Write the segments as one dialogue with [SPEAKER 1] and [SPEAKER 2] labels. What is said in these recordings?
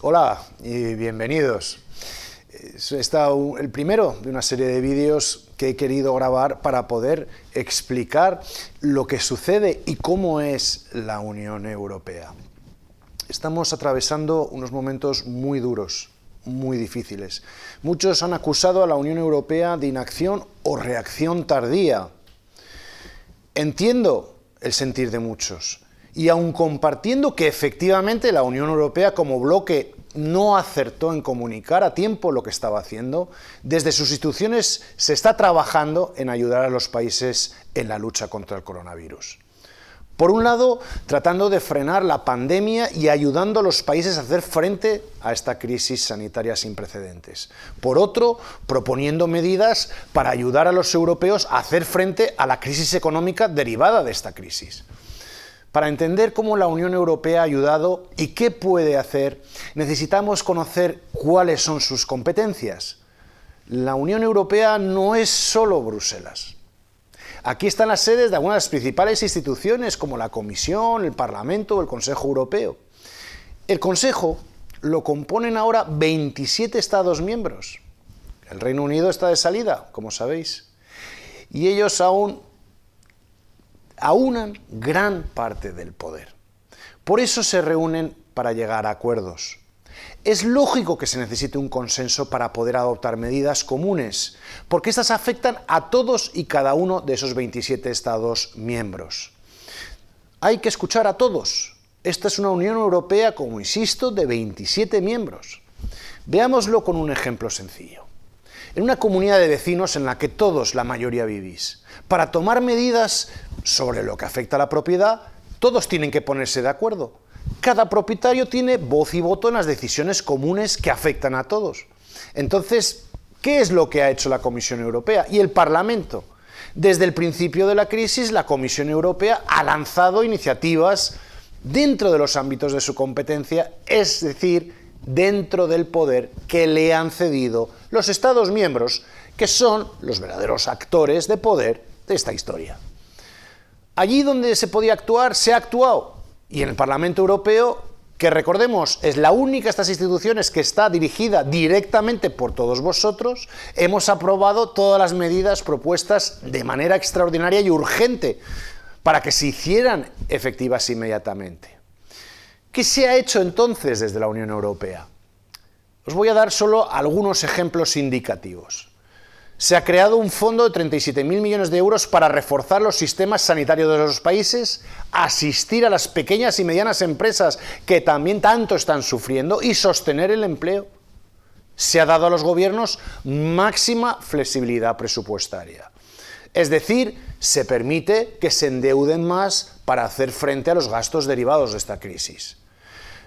[SPEAKER 1] Hola y bienvenidos. Está el primero de una serie de vídeos que he querido grabar para poder explicar lo que sucede y cómo es la Unión Europea. Estamos atravesando unos momentos muy duros, muy difíciles. Muchos han acusado a la Unión Europea de inacción o reacción tardía. Entiendo el sentir de muchos. Y aun compartiendo que efectivamente la Unión Europea como bloque no acertó en comunicar a tiempo lo que estaba haciendo, desde sus instituciones se está trabajando en ayudar a los países en la lucha contra el coronavirus. Por un lado, tratando de frenar la pandemia y ayudando a los países a hacer frente a esta crisis sanitaria sin precedentes. Por otro, proponiendo medidas para ayudar a los europeos a hacer frente a la crisis económica derivada de esta crisis. Para entender cómo la Unión Europea ha ayudado y qué puede hacer, necesitamos conocer cuáles son sus competencias. La Unión Europea no es solo Bruselas. Aquí están las sedes de algunas de las principales instituciones como la Comisión, el Parlamento o el Consejo Europeo. El Consejo lo componen ahora 27 Estados miembros. El Reino Unido está de salida, como sabéis, y ellos aunan gran parte del poder. Por eso se reúnen para llegar a acuerdos. Es lógico que se necesite un consenso para poder adoptar medidas comunes, porque estas afectan a todos y cada uno de esos 27 Estados miembros. Hay que escuchar a todos. Esta es una Unión Europea, como insisto, de 27 miembros. Veámoslo con un ejemplo sencillo. En una comunidad de vecinos en la que todos, la mayoría, vivís, para tomar medidas sobre lo que afecta a la propiedad, todos tienen que ponerse de acuerdo. Cada propietario tiene voz y voto en las decisiones comunes que afectan a todos. Entonces, ¿qué es lo que ha hecho la Comisión Europea y el Parlamento? Desde el principio de la crisis, la Comisión Europea ha lanzado iniciativas dentro de los ámbitos de su competencia, es decir, dentro del poder que le han cedido los Estados miembros, que son los verdaderos actores de poder de esta historia. Allí donde se podía actuar, se ha actuado. Y en el Parlamento Europeo, que recordemos, es la única de estas instituciones que está dirigida directamente por todos vosotros, hemos aprobado todas las medidas propuestas de manera extraordinaria y urgente para que se hicieran efectivas inmediatamente. ¿Qué se ha hecho entonces desde la Unión Europea? Os voy a dar solo algunos ejemplos indicativos. Se ha creado un fondo de 37.000 millones de euros para reforzar los sistemas sanitarios de los países, asistir a las pequeñas y medianas empresas que también tanto están sufriendo y sostener el empleo. Se ha dado a los gobiernos máxima flexibilidad presupuestaria. Es decir, se permite que se endeuden más para hacer frente a los gastos derivados de esta crisis.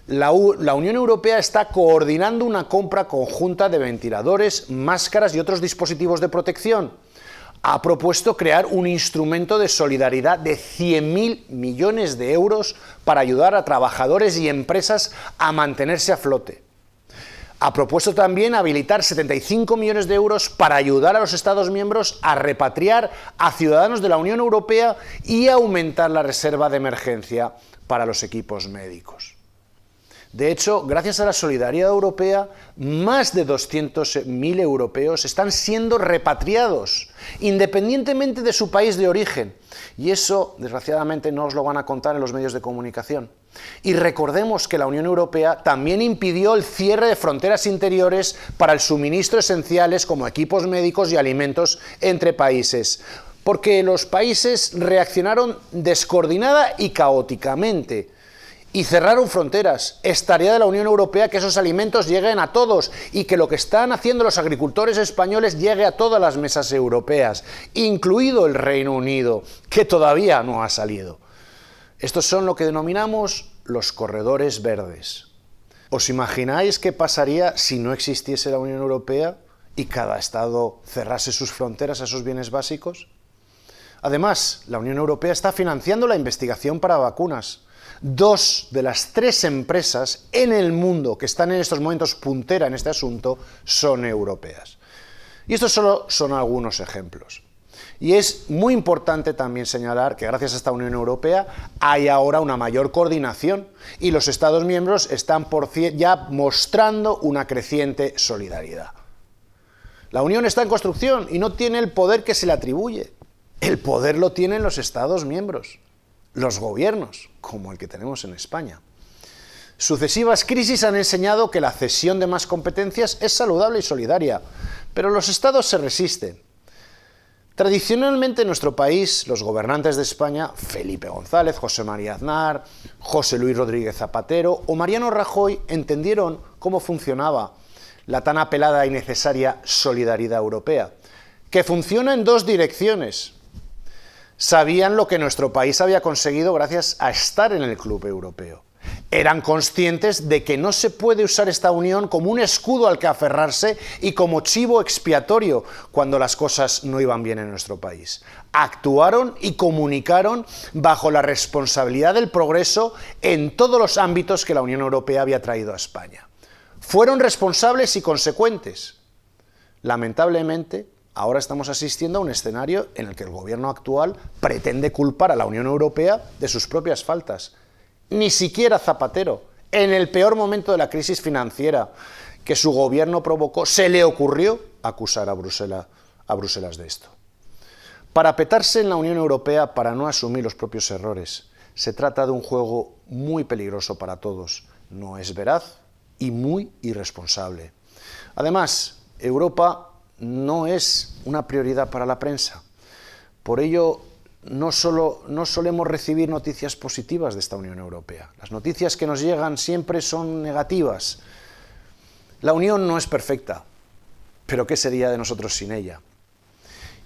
[SPEAKER 1] La Unión Europea está coordinando una compra conjunta de ventiladores, máscaras y otros dispositivos de protección. Ha propuesto crear un instrumento de solidaridad de 100.000 millones de euros para ayudar a trabajadores y empresas a mantenerse a flote. Ha propuesto también habilitar 75 millones de euros para ayudar a los Estados miembros a repatriar a ciudadanos de la Unión Europea y aumentar la reserva de emergencia para los equipos médicos. De hecho, gracias a la solidaridad europea, más de 200.000 europeos están siendo repatriados, independientemente de su país de origen. Y eso, desgraciadamente, no os lo van a contar en los medios de comunicación. Y recordemos que la Unión Europea también impidió el cierre de fronteras interiores para el suministro esenciales como equipos médicos y alimentos entre países, porque los países reaccionaron descoordinada y caóticamente. Y cerraron fronteras. Es tarea de la Unión Europea que esos alimentos lleguen a todos y que lo que están haciendo los agricultores españoles llegue a todas las mesas europeas, incluido el Reino Unido, que todavía no ha salido. Estos son lo que denominamos los corredores verdes. ¿Os imagináis qué pasaría si no existiese la Unión Europea y cada Estado cerrase sus fronteras a esos bienes básicos? Además, la Unión Europea está financiando la investigación para vacunas. 2 de las 3 empresas en el mundo que están en estos momentos puntera en este asunto son europeas. Y estos solo son algunos ejemplos. Y es muy importante también señalar que gracias a esta Unión Europea hay ahora una mayor coordinación y los Estados miembros están ya mostrando una creciente solidaridad. La Unión está en construcción y no tiene el poder que se le atribuye. El poder lo tienen los Estados miembros, los gobiernos, como el que tenemos en España. Sucesivas crisis han enseñado que la cesión de más competencias es saludable y solidaria, pero los Estados se resisten. Tradicionalmente en nuestro país, los gobernantes de España, Felipe González, José María Aznar, José Luis Rodríguez Zapatero o Mariano Rajoy entendieron cómo funcionaba la tan apelada y necesaria solidaridad europea, que funciona en dos direcciones. Sabían lo que nuestro país había conseguido gracias a estar en el club europeo. Eran conscientes de que no se puede usar esta unión como un escudo al que aferrarse y como chivo expiatorio cuando las cosas no iban bien en nuestro país. Actuaron y comunicaron bajo la responsabilidad del progreso en todos los ámbitos que la Unión Europea había traído a España. Fueron responsables y consecuentes. Lamentablemente, ahora estamos asistiendo a un escenario en el que el gobierno actual pretende culpar a la Unión Europea de sus propias faltas. Ni siquiera Zapatero, en el peor momento de la crisis financiera que su gobierno provocó, se le ocurrió acusar a Bruselas de esto. Parapetarse en la Unión Europea para no asumir los propios errores se trata de un juego muy peligroso para todos, no es veraz y muy irresponsable. Además, Europa no es una prioridad para la prensa. Por ello, no solemos recibir noticias positivas de esta Unión Europea. Las noticias que nos llegan siempre son negativas. La Unión no es perfecta, pero ¿qué sería de nosotros sin ella?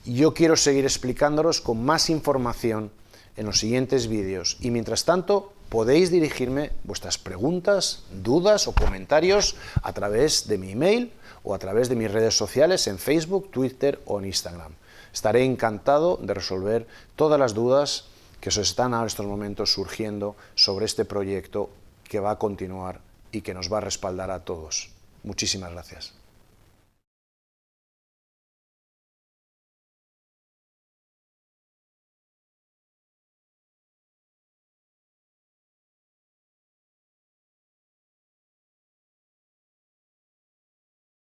[SPEAKER 1] Yo quiero seguir explicándolos con más información en los siguientes vídeos y mientras tanto podéis dirigirme vuestras preguntas, dudas o comentarios a través de mi email o a través de mis redes sociales en Facebook, Twitter o en Instagram. Estaré encantado de resolver todas las dudas que os están en estos momentos surgiendo sobre este proyecto que va a continuar y que nos va a respaldar a todos. Muchísimas gracias.